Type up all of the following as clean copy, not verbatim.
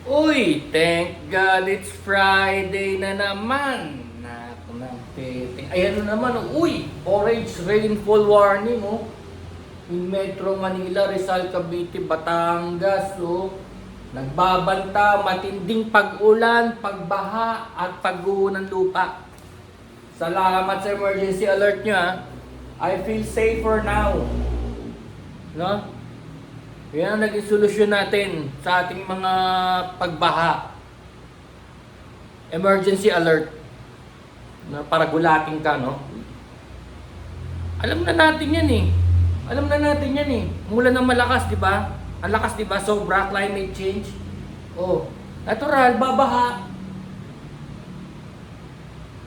Uy, thank God it's Friday na naman. Naku ng tete. Ayan na naman, oh. Uy, orange rainfall warning, oh. In Metro Manila, Rizal, Cavite, Batangas, oh. Nagbabanta, matinding pag-ulan, pagbaha, at pagguho ng lupa. Salamat sa emergency alert nyo, ha. I feel safer now. No? Yan ang naging solusyon natin sa ating mga pagbaha. Emergency alert. Na para gulating ka, no? Alam na natin yan eh. Alam na natin yan eh. Mula ng malakas, di ba? Ang lakas, di ba? Sobra, climate change. Oh, natural, babaha.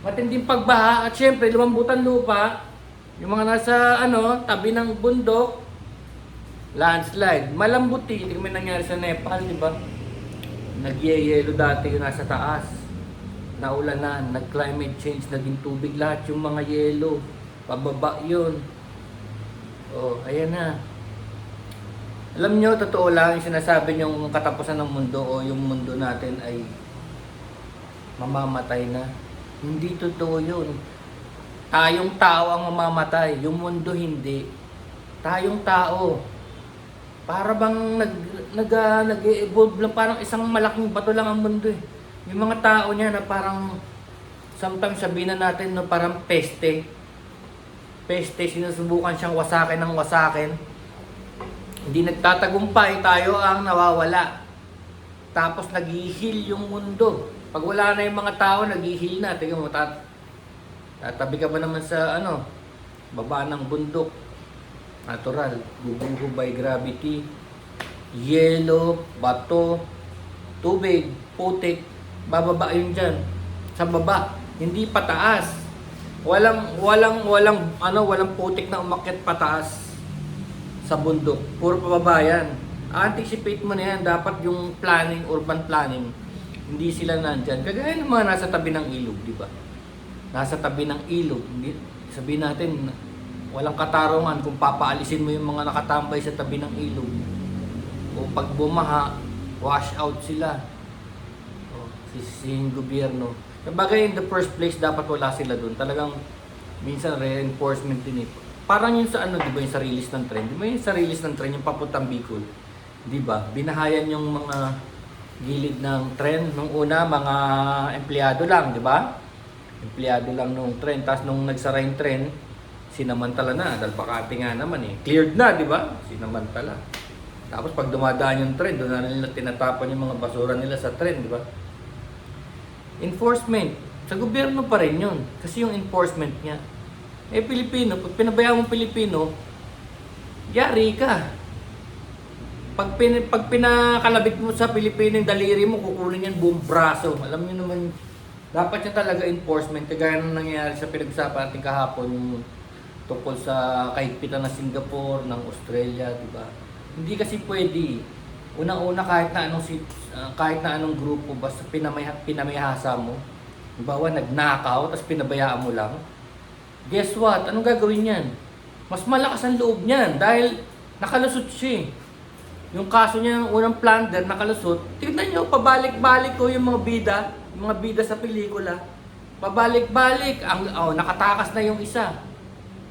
Matinding pagbaha. At syempre, lumambutan lupa. Yung mga nasa, tabi ng bundok. Landslide. Malambuti. Hindi kami nangyari sa Nepal, di ba? Nagyeyelo dati yung nasa taas. Naulanan, nag-climate change, naging tubig lahat yung mga yelo. Pababa yun. Oh, ayan na. Alam nyo, totoo lang yung sinasabi yung katapusan ng mundo o yung mundo natin ay mamamatay na. Hindi totoo yun. Tayong tao ang mamamatay. Yung mundo hindi. Tayong tao. Para bang nag-evolve lang, parang isang malaking bato lang ang mundo eh. Yung mga tao niya na parang sometimes sabihin na natin no, parang peste. Peste, sinusubukan siyang wasakin ng wasakin. Hindi nagtatagumpay, tayo ang nawawala. Tapos nag-heal yung mundo. Pag wala na yung mga tao, nag-heal na. Tingnan mo, tatabi ka ba naman sa baba ng bundok? Natural, guguho by gravity, yelo, bato, tubig, putik, bababa yun dyan. Sa baba, hindi pataas. Walang putik na umakyat pataas sa bundok. Puro pababa yan. Anticipate mo na yan, dapat yung planning, urban planning, hindi sila nandyan. Kagaya ng mga nasa tabi ng ilog, di ba? Nasa tabi ng ilog, sabihin natin, walang katarungan kung papaalisin mo yung mga nakatambay sa tabi ng ilog. O pag bumaha, wash out sila. O, sisisihin gobyerno. Sabagay in the first place, dapat wala sila doon. Talagang minsan reinforcement din ito. Parang yung sa di ba yung sa release ng tren? Di ba yung sa release ng tren, yung papuntang Bicol? Di ba? Binahayan yung mga gilid ng tren. Nung una, mga empleyado lang, di ba? Empleyado lang nung tren. Tapos nung nagsara yung tren, sinamantala na, dahil Makati nga naman eh. Cleared na, di ba? Sinamantala. Tapos pag dumadaan yung tren, doon na nila tinatapon yung mga basura nila sa tren, di ba? Enforcement. Sa gobyerno pa rin yun. Kasi yung enforcement niya. Pilipino, pag pinabayaan mo Pilipino, yari ka. Pag pinakalabit mo sa Pilipino yung daliri mo, kukunin yan buong braso. Alam niyo naman, dapat niya talaga enforcement. Kagaya nang nangyayari sa pinag-usapan natin kahapon, yung tungkol sa kahigpitan ng Singapore, ng Australia, di ba? Hindi kasi pwede. Unang-una kahit na anong grupo basta pinamayhasa mo. Halimbawa nagnakaw tapos pinabayaan mo lang. Guess what? Anong gagawin niyan? Mas malakas ang loob niyan dahil nakalusot siya. Yung kaso niya ng unang plunder nakalusot. Tingnan niyo, pabalik-balik ko yung mga bida sa pelikula. Pabalik-balik, nakatakas na yung isa.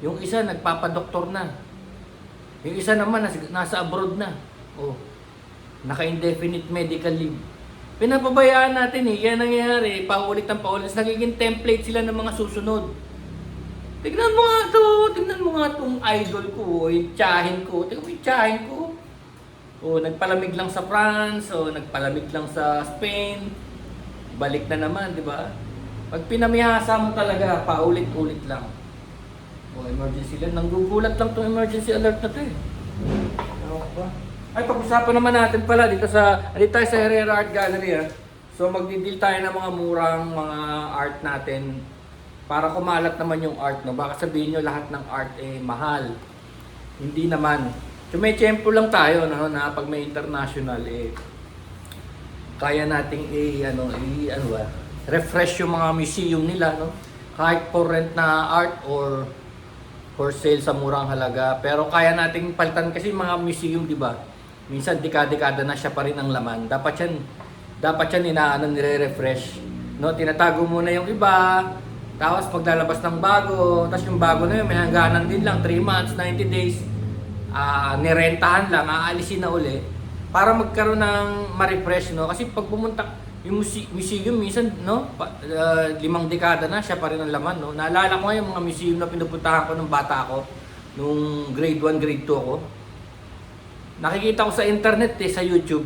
Yung isa nagpapadoktor na. Yung isa naman nasa abroad na. Oh, naka-indefinite medical leave. Pinapabayaan natin eh. Yan nangyayari. Paulit ang paulit. Nagiging template sila ng mga susunod. Tignan mo nga to. Tignan mo nga tong idol ko. Yung tiyahin ko. Tignan mo yung tiyahin ko. Oh, nagpalamig lang sa France. O nagpalamig lang sa Spain. Balik na naman, di ba? Pag pinamihasa mo talaga, paulit-ulit lang. O, emergency alert. Nanggugulat lang tong emergency alert na to eh. Ano ba? Ay, pag-usapan naman natin pala dito sa Herrera Art Gallery. So, magdi-deal tayo ng mga murang mga art natin para kumalat naman yung art. No? Baka sabihin nyo lahat ng art mahal. Hindi naman. So, may tiyempo lang tayo na pag may international kaya nating refresh yung mga museum nila. No? Kahit for rent na art or for sale sa murang halaga. Pero kaya nating palitan kasi mga museum, di ba? Minsan dekada-dekada na siya pa rin ang laman. Dapat yan dapat yan nire-refresh. No, tinatago muna yung iba, tapos paglalabas ng bago, tapos yung bago na yun, may hangganan din lang, 3 months, 90 days, nirentahan lang, aalisin na uli, para magkaroon ng ma-refresh, no? Kasi pag pumunta, yung museum minsan, no, 5 dekada na, siya pa rin ang laman, no? Naalala ko nga yung mga museum na pinupuntahan ko nung bata ako, nung grade 1, grade 2 ako. Nakikita ko sa internet sa YouTube,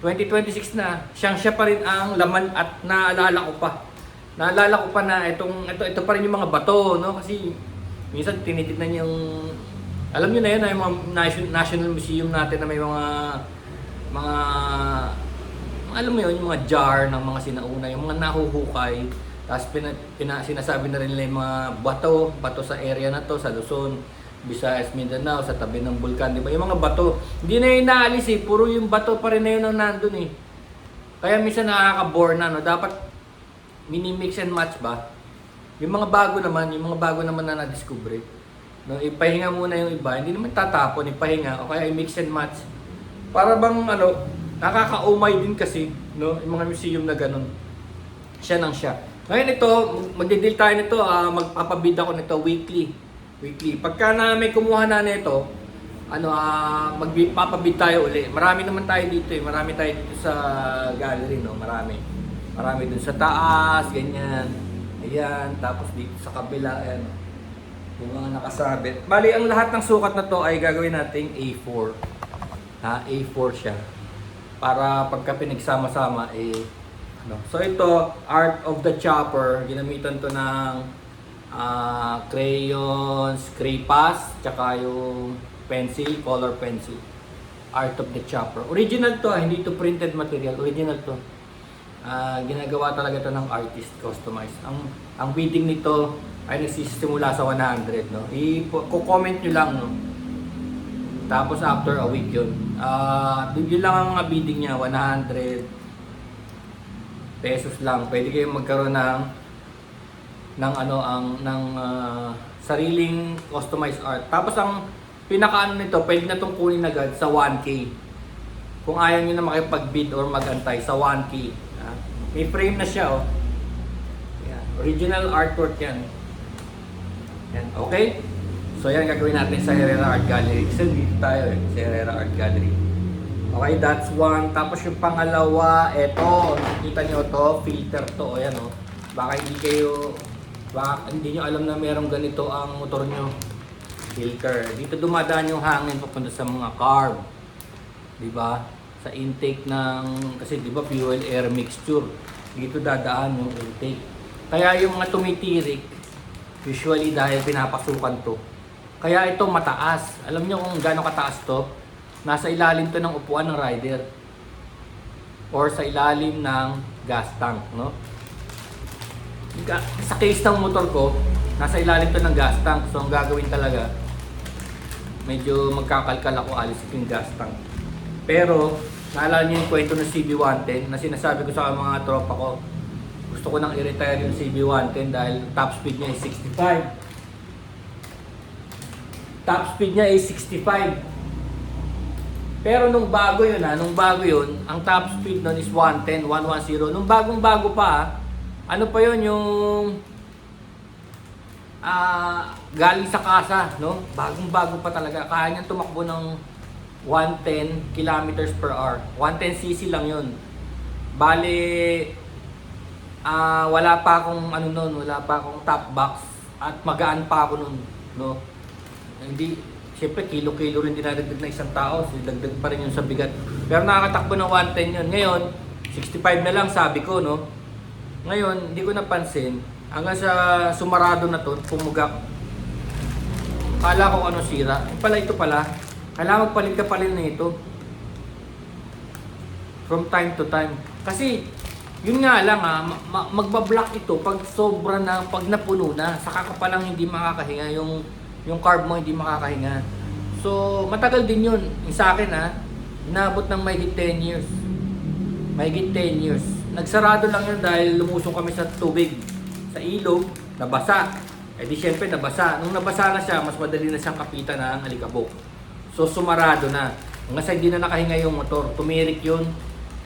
2026 na, siya pa rin ang laman at naalala ko pa. Naalala ko pa na ito pa rin yung mga bato, no? Kasi minsan tinitignan yung, alam niyo na yun, yung mga National Museum natin na may mga alam mo yun, yung mga jar ng mga sinauna, yung mga nahuhukay. Tapos sinasabi na rin nila yung mga bato sa area na to, sa Luzon, Visayas, Mindanao, sa tabi ng bulkan, di ba? Yung mga bato, hindi na yung naalis puro yung bato pa rin na yun ang nandun Kaya minsan nakaka-bore na, no? Dapat mini-mix and match ba? Yung mga bago naman na na-discover, no? Ipahinga muna yung iba, hindi naman tatapon, ipahinga, o kaya i-mix and match. Para bang, nakaka-umay din kasi, no? Yung mga museum na ganun. Siya nang siya. Ngayon ito, magde-deal tayo nito, magpapabid ako nito weekly. Pagka na may kumuha na nito, magpapabid tayo uli. Marami naman tayo dito Marami tayo dito sa gallery, no? Marami dun sa taas, ganyan. Ayan, tapos dito sa kabila, ayan. Yung mga nakasabit. Bali, ang lahat ng sukat na to ay gagawin nating A4. A4 siya. Para pagka pinagsama-sama, So ito, Art of the Chopper. Ginamitan to ng crayons, crepas, tsaka yung pencil, color pencil. Art of the Chopper. Original to, hindi to printed material. Original to. Ginagawa talaga to ng artist, customized. Ang bidding nito ay nagsisimula sa 100, no? I-comment nyo lang, no? Tapos after a week yun. Yun lang ang mga bidding niya, 100 pesos lang. Pwede kayong magkaroon ng sariling customized art. Tapos ang pinaka nito, pwede na itong kunin agad sa 1K. Kung ayaw nyo na makipag-bid or mag-antay sa 1K. May frame na siya, Yan. Original artwork yan. Okay? So yan gagawin natin sa Herrera Art Gallery. Kasi dito tayo sa Herrera Art Gallery. Okay, that's one. Tapos yung pangalawa, eto. Nakikita nyo to, filter to. Ayan Baka hindi nyo alam na merong ganito ang motor nyo. Filter. Dito dumadaan yung hangin papunta sa mga carb. Diba? Sa intake kasi diba fuel air mixture. Dito dadaan yung intake. Kaya yung mga tumitirik, usually dahil pinapasukan to. Kaya ito mataas. Alam nyo kung gaano kataas to? Nasa ilalim to ng upuan ng rider. Or sa ilalim ng gas tank, no? Sa case ng motor ko, nasa ilalim to ng gas tank. So ang gagawin talaga, medyo magkakalkal ako alisin yung gas tank. Pero, naalala niyo yung kwento ng CB110 na sinasabi ko sa mga tropa ko, gusto ko nang i-retire yung CB110 dahil top speed niya is 65. Top speed niya is 65. Pero nung bago yun, ang top speed nun is 110, 110. Nung bagong-bago pa, ano pa yun, yung galing sa kasa, no? Bagong-bago pa talaga. Kaya niyang tumakbo ng 110 kilometers per hour. 110cc lang yun. Bale, wala pa akong wala pa akong top box at magaan pa ako nun, no? Hindi, siyempre kilo-kilo rin dinadagdag na isang tao, so dagdag pa rin yun sa bigat. Pero nakakatakbo ng 110 yun. Ngayon, 65 na lang sabi ko, no? Ngayon, hindi ko napansin, hanggang sa sumarado na to, pumugak. Kala ko ano sira. Ito pala. Kailangan magpalit ka pala na ito. From time to time. Kasi, yun nga lang magbablock ito pag sobra na, pag napuno na, saka ka palang hindi makakahinga, yung carb mo hindi makakahinga. So, matagal din yun. Yung sa akin inabot ng mahigit 10 years. Mahigit 10 years. Nagsarado lang yun dahil lumusong kami sa tubig. Sa ilog, nabasa. Eh di syempre nabasa. Nung nabasa na siya, mas madali na siyang kapitan ng alikabok. So sumarado na. Hanggang sa hindi na nakahinga yung motor. Tumirik yun.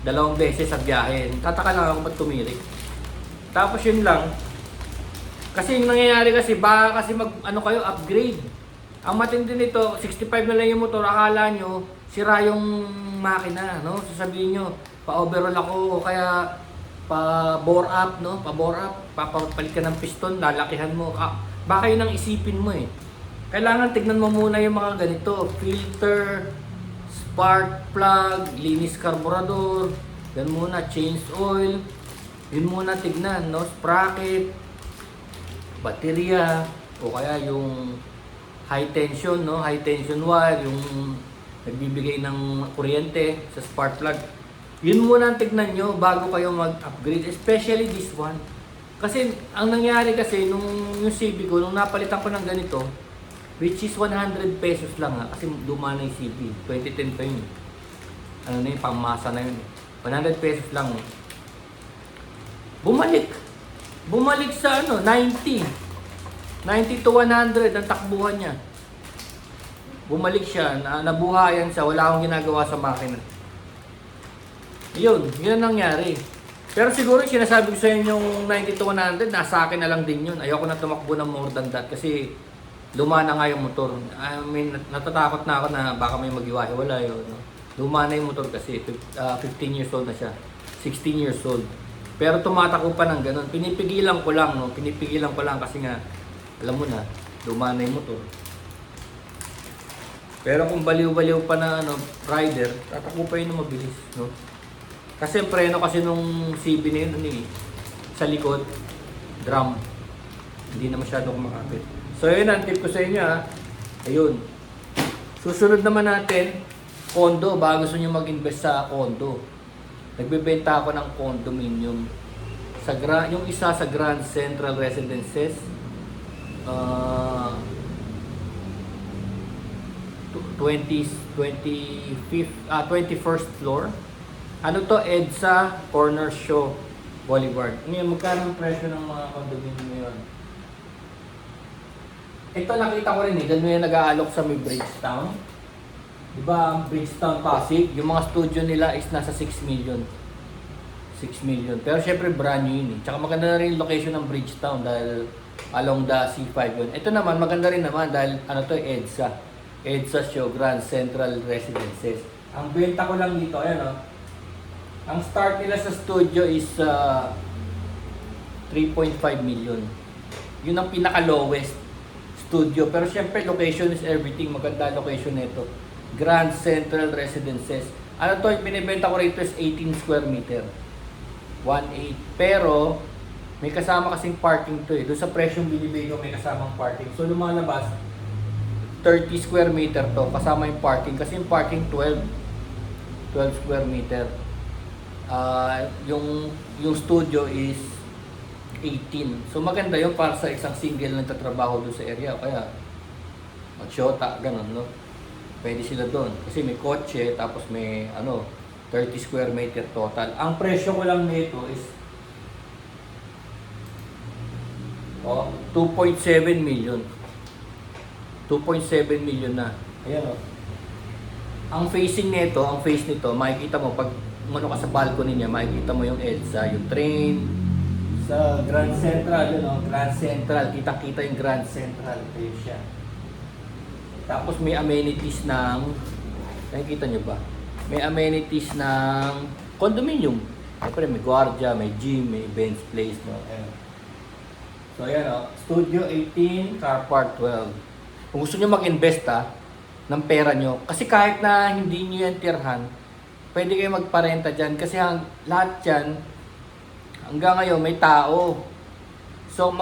2 beses sa biyahe. Tataka lang ako ba't tumirik. Tapos yun lang. Kasi yung nangyayari kasi, baka kasi ano kayo, upgrade. Ang matindi nito, 65 na lang yung motor, akala nyo, sira yung makina, no? Sasabihin nyo, pa-overall ako, o kaya pa-bore up, no? Pa-bore up, papalit ka ng piston, lalakihan mo. Baka yun ang isipin mo eh. Kailangan tignan mo muna yung mga ganito, filter, spark plug, linis carburetor, yan muna, change oil, yun muna tignan, no? Sprocket, baterya, o kaya yung high tension, no? High tension wire, yung nagbibigay ng kuryente sa spark plug. Yun muna ang tignan nyo bago kayo mag-upgrade, especially this one. Kasi ang nangyari kasi nung yung CB ko, nung napalitan ko ng ganito, which is 100 pesos lang ha, kasi luma na yung CB, 2010 pa yun. Ano na yun, pangmasa na yun. 100 pesos lang. Bumalik sa ano, 90 to 100 ang takbuhan niya. Bumalik siya, nabuhayan siya, wala akong ginagawa sa makina. Yun ang nangyari. Pero siguro sinasabi ko sa inyo yung 90 to 100, nasa akin na lang din yun. Ayoko na tumakbo ng more than that kasi luma na nga yung motor. I mean, natatakot na ako na baka may maghiwa-hiwala yun. No? Luma na yung motor kasi 15 years old na siya. 16 years old. Pero tumatakbo pa ng ganun. Pinipigilan ko lang, no? Pinipigilan ko lang kasi nga, alam mo na, luma na yung motor. Pero kung baliw-baliw pa na ano, rider, tatakbo pa yun na mabilis, no? Kasi ang preno kasi nung CB na yun, ano, sa likod, drum. Hindi na masyado kumakapit. So yun ang tip ko sa inyo ha. Ayun. Susunod naman natin, condo. Baka gusto nyo mag-invest sa condo. Nagbebenta ako ng condominium. Yung isa sa Grand Central Residences. 21st floor. Ano to? EDSA Corner Show Boulevard. Ngayon, magkano ang presyo ng mga condominium ngayon? Ito nakita ko rin eh, ganun yung nag-aalok sa may Bridgetown. Diba ang Bridgetown Pasig, yung mga studio nila is nasa 6 million. 6 million. Pero syempre brand new yun eh. Tsaka maganda na rin yung location ng Bridgetown dahil along the C5 yun. Ito naman, maganda rin naman dahil ano to, EDSA. EDSA Show Grand Central Residences. Ang benta ko lang dito, ayan o. Ang start nila sa studio is 3.5 million. Yun ang pinaka-lowest studio. Pero syempre, location is everything. Maganda location nito. Grand Central Residences. Ano to, yung binibenta ko rito is 18 square meter. 1.8. Pero, may kasama kasing parking to eh. Doon sa presyong binibigay ko, may kasamang parking. So, lumalabas, 30 square meter to. Kasama yung parking. Kasi yung parking 12 square meter. Yung studio is 18. So maganda yun para sa isang single na nagtatrabaho doon sa area. Kaya mag-shota, ganun, no? Pwede sila doon. Kasi may kotse, tapos may 30 square meter total. Ang presyo ko lang nito is 2.7 million. 2.7 million na. Ayan o. Ang facing nito, ang face nito, makikita mo pag ka sa balcony niya, makikita mo yung EDSA, yung train, sa Grand Central, yun o, Grand Central, kita-kita yung Grand Central, ito siya. Tapos may amenities ng, nakikita nyo ba? May amenities ng condominium. Siyempre may guardia, may gym, may events place, no? Ayan. So ayan o, Studio 18, Car Park 12. Kung gusto nyo mag-invest ng pera nyo, kasi kahit na hindi nyo yan tirhan, pwede kayo magparenta dyan kasi lahat dyan, hanggang ngayon may tao. So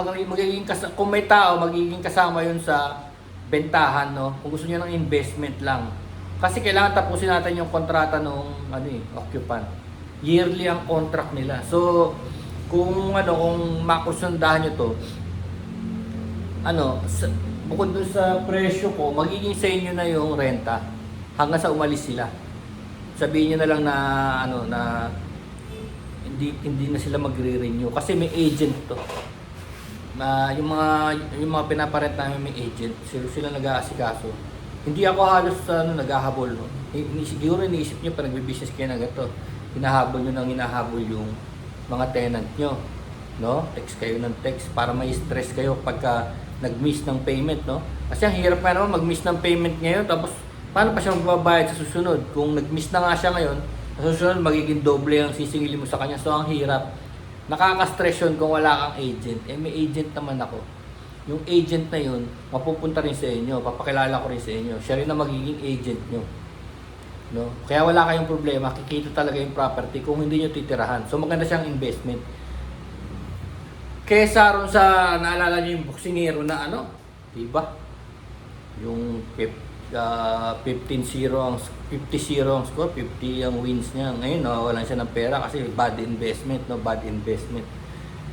kung may tao, magiging kasama yun sa bentahan, no? Kung gusto niyo ng investment lang. Kasi kailangan tapusin natin yung kontrata ng occupant. Yearly ang contract nila. So kung makusundahan niyo to, bukod dun sa presyo ko, magiging sa inyo na yung renta hanggang sa umalis sila. Sabihin niyo na lang na hindi na sila magre-renew kasi may agent to. Yung mga pinaparent namin may agent, sila nag-aasikaso. Hindi ako halos naghahabol, no. Siguro iniisip niyo pa nagbi-business kayo na ganito. hinahabol nyo ng hinahabol yung mga tenant nyo. No? Text kayo ng text para may stress kayo pagka nag-miss ng payment. No? Kasi ang hirap nga naman mag-miss ng payment ngayon, tapos paano pa siya magbabayad sa susunod? Kung nag-miss na nga siya ngayon, sa susunod magiging doble ang sisingilin mo sa kanya. So ang hirap. Nakaka-stress yun kung wala kang agent. Eh may agent naman ako. Yung agent na yun, mapupunta rin sa inyo, papakilala ko rin sa inyo. Siya rin na magiging agent nyo. No? Kaya wala kayong problema, kikita talaga yung property kung hindi nyo titirahan. So maganda siyang investment. Kesa ron sa, naalala nyo yung boksingero na ano, diba? Yung 15-0 ang 50-0 ang score, 50 ang wins niya. Ngayon, nawawalan siya ng pera kasi bad investment, no? Bad investment.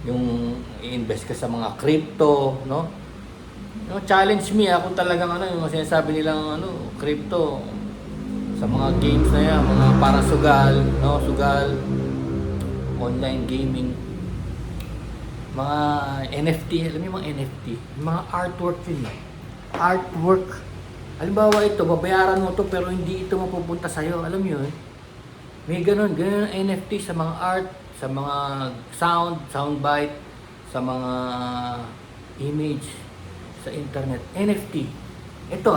Yung i-invest ka sa mga crypto, no? No, challenge me kung talagang ano, yung sinasabi nilang ano, crypto sa mga games na yan, mga para sugal, no, sugal, online gaming, mga NFT, alam mo yung mga NFT, mga artwork yun, artwork. Halimbawa ito, babayaran mo to pero hindi ito mapupunta sa'yo, alam mo yun? May ganun ang NFT sa mga art, sa mga soundbite, sa mga image sa internet. NFT. Ito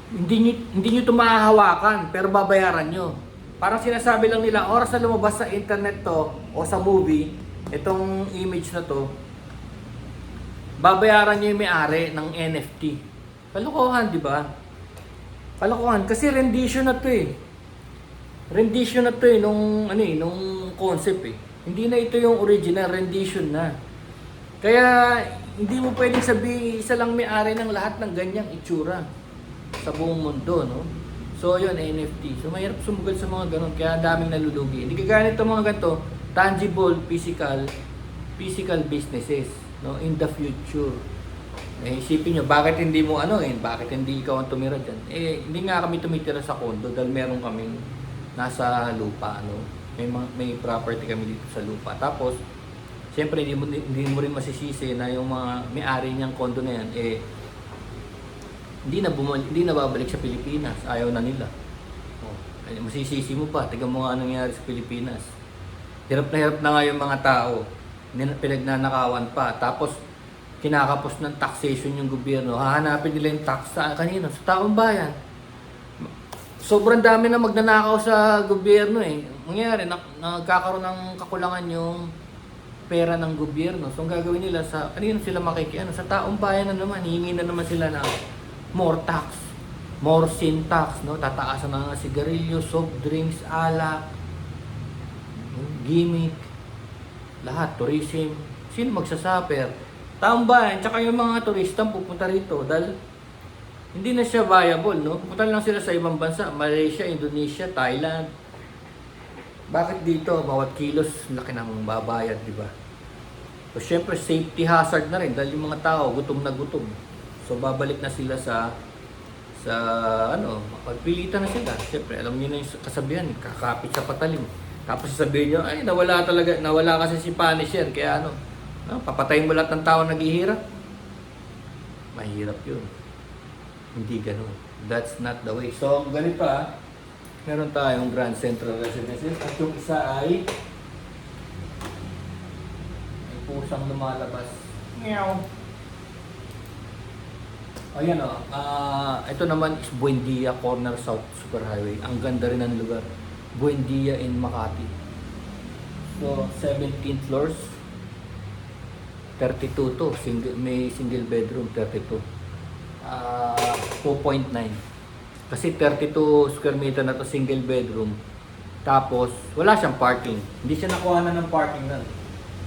hindi nyo ito mahahawakan pero babayaran nyo. Parang sinasabi lang nila, oras na lumabas sa internet to o sa movie, itong image na to, babayaran nyo yung may-ari ng NFT. Kalokohan, di ba? Kalokohan. Kasi rendition na to eh. Rendition na to nung concept eh. Hindi na ito yung original, rendition na. Kaya hindi mo pwedeng sabihin isa lang may-ari ng lahat ng ganyang itsura sa buong mundo, no? So yun, NFT. So mahirap sumugal sa mga ganun, kaya daming nalulugi. Hindi kagaya nito mga ganito, tangible, physical businesses, no? In the future. Eh, isipin nyo, bakit hindi mo bakit hindi ikaw ang tumira dyan? Eh, hindi nga kami tumitira sa condo dahil meron kaming nasa lupa, no? May property kami dito sa lupa. Tapos, siyempre hindi mo rin masisisi na yung mga may-ari niyang condo na yan, hindi na babalik sa Pilipinas. Ayaw na nila. Oh, masisisi mo pa, tignan mo nga anong nangyari sa Pilipinas. Hirap na nga yung mga tao. Pinagnanakawan pa. Tapos, kinakapos ng taxation yung gobyerno. Hahanapin nila yung tax sa kanino? Sa taong bayan. Sobrang dami na magnanakaw sa gobyerno eh. Mangyari, nagkakaroon ng kakulangan yung pera ng gobyerno. So, ang gagawin nila kanino sila makikiano? Sa taong bayan na naman. Hihingi na naman sila ng more tax. More sin tax, no? Tataasan na ng sigarilyo, soft drinks, alak, gimmick, lahat, tourism. Sino magsasuffer? Taong bayan, tsaka yung mga turista pupunta rito dahil hindi na siya viable, no? Pupunta lang sila sa ibang bansa, Malaysia, Indonesia, Thailand. Bakit dito? Bawat kilos, laki ng babayad, di ba? So, syempre, safety hazard na rin dahil yung mga tao, gutom na gutom. So, babalik na sila pagpilitan na sila. Syempre, alam niyo na yung kasabihan, kakapit sa patalim. Tapos sasabihin nyo, ay, nawala kasi si Punisher, kaya papatayin mo lahat ng tao naghihirap. Mahirap yun. Hindi ganun. That's not the way. So, ganito meron tayong Grand Central Residences at yung isa ay may pusang lumalabas. Meow. Ayan ito naman is Buendia Corner South Superhighway. Ang ganda rin ng lugar. Buendia in Makati. So, 17th floors. 32 to. May single bedroom, 32. 2.9. Kasi 32 square meter na to single bedroom. Tapos, wala siyang parking. Hindi siya nakuha na ng parking na.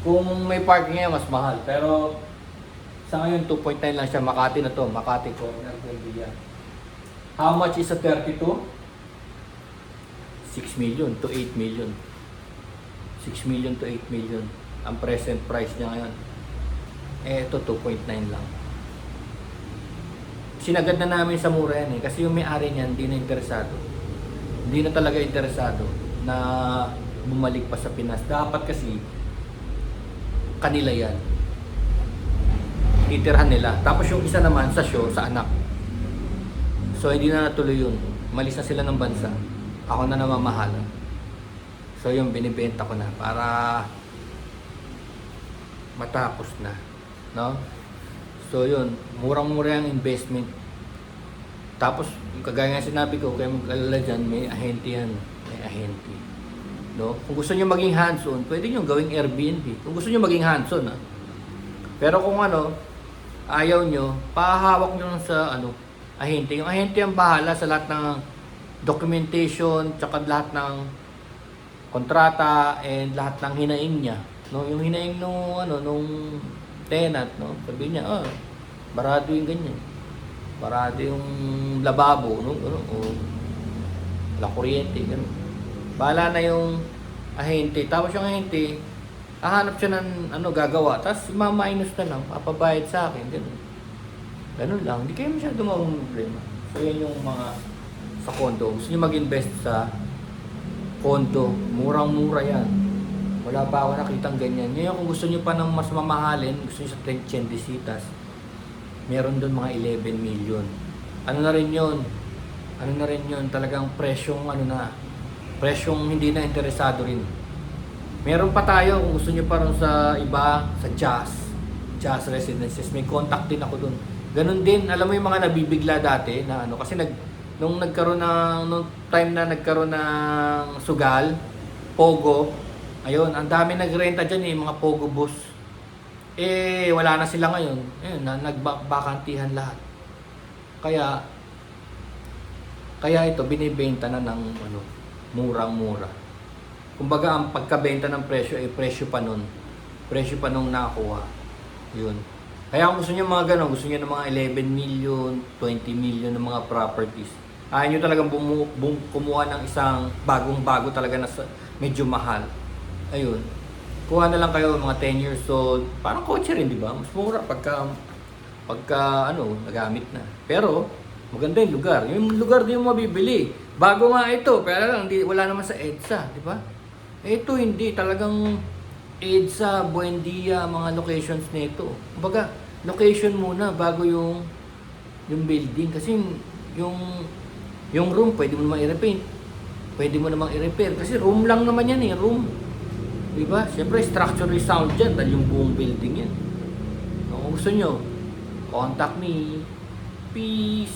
Kung may parking ngayon, mas mahal. Pero, sa ngayon, 2.9 lang siya. Makati na to. Makati Corner, Buendia. How much is a 32? 6 million to 8 million. 6 million to 8 million. Ang present price niya ngayon. Ito, 2.9 lang. Sinagad na namin sa mura yan kasi yung may-ari niyan hindi na interesado. Hindi na talaga interesado na bumalik pa sa Pinas. Dapat kasi kanila yan. Titirhan nila. Tapos yung isa naman sa anak. So hindi na natuloy yun. Malis na sila ng bansa. ako na namamahal. So yung binibenta ko na para matapos na, no? So yun, murang-mura yung investment. Tapos, yung kagaya nga sinabi ko, kaya mag-alala dyan, may ahente yan. May ahente. No? Kung gusto nyo maging hands-on, pwede nyo gawing Airbnb. Kung gusto nyo maging hands-on, ha? Pero kung ayaw nyo, pahawak nyo lang sa ahente. Yung ahente ang bahala sa lahat ng documentation, tsaka lahat ng kontrata, and lahat ng hinaing niya. No? Yung hinaing nung tenant, no? Sabi niya, barado yung ganyan. Barado yung lababo, no? O la kuryente, gano'n. Bahala na yung ahente. Tapos yung ahente, hahanap siya ng gagawa. Tapos ma-minus na lang, papabayad sa akin, gano'n. Gano'n lang, hindi kayo masyado problema. So yan yung mga sa condo. Gusto nyo mag-invest sa condo, murang-mura yan. Wala pa ako nakitang ganyan. Ngayon kung gusto nyo pa ng mas mamahalin, gusto nyo sa Tiendesitas, meron doon mga 11 million. Ano na rin yun? Talagang presyong presyong hindi na interesado rin. Meron pa tayo kung gusto nyo pa rin sa iba, sa Jazz Residences. May contact din ako doon. Ganun din, alam mo yung mga nabibigla dati na kasi nung time na nagkaroon ng sugal, Pogo, ayun, ang dami nagrenta dyan mga Pogo bus. Wala na sila ngayon. Ayun, nagbakantihan lahat. Kaya ito, binibenta na ng murang-mura. Kumbaga, ang pagkabenta ng presyo ay presyo pa nung nakakuha. Yun. Kaya kung gusto nyo mga gano'n, gusto nyo ng mga 11 million, 20 million ng mga properties, ayaw nyo talagang kumuha ng isang bagong-bago talaga na medyo mahal. Ayun. Kuha na lang kayo mga 10 years old. Parang kotse rin, di ba? Mas mura pagka nagamit na. Pero, maganda yung lugar. Yung lugar din yung mabibili. Bago nga ito, pero lang, wala naman sa EDSA, di ba? Ito hindi. Talagang EDSA, Buendia, mga locations nito. Kumbaga, location muna bago yung building. Kasi yung room, pwede mo namang i-repaint. Pwede mo namang i-repair. Kasi room lang naman yan room. Diba? Siyempre, structurally sound dyan dahil yung buong building yan. Kung gusto nyo, contact me. Peace!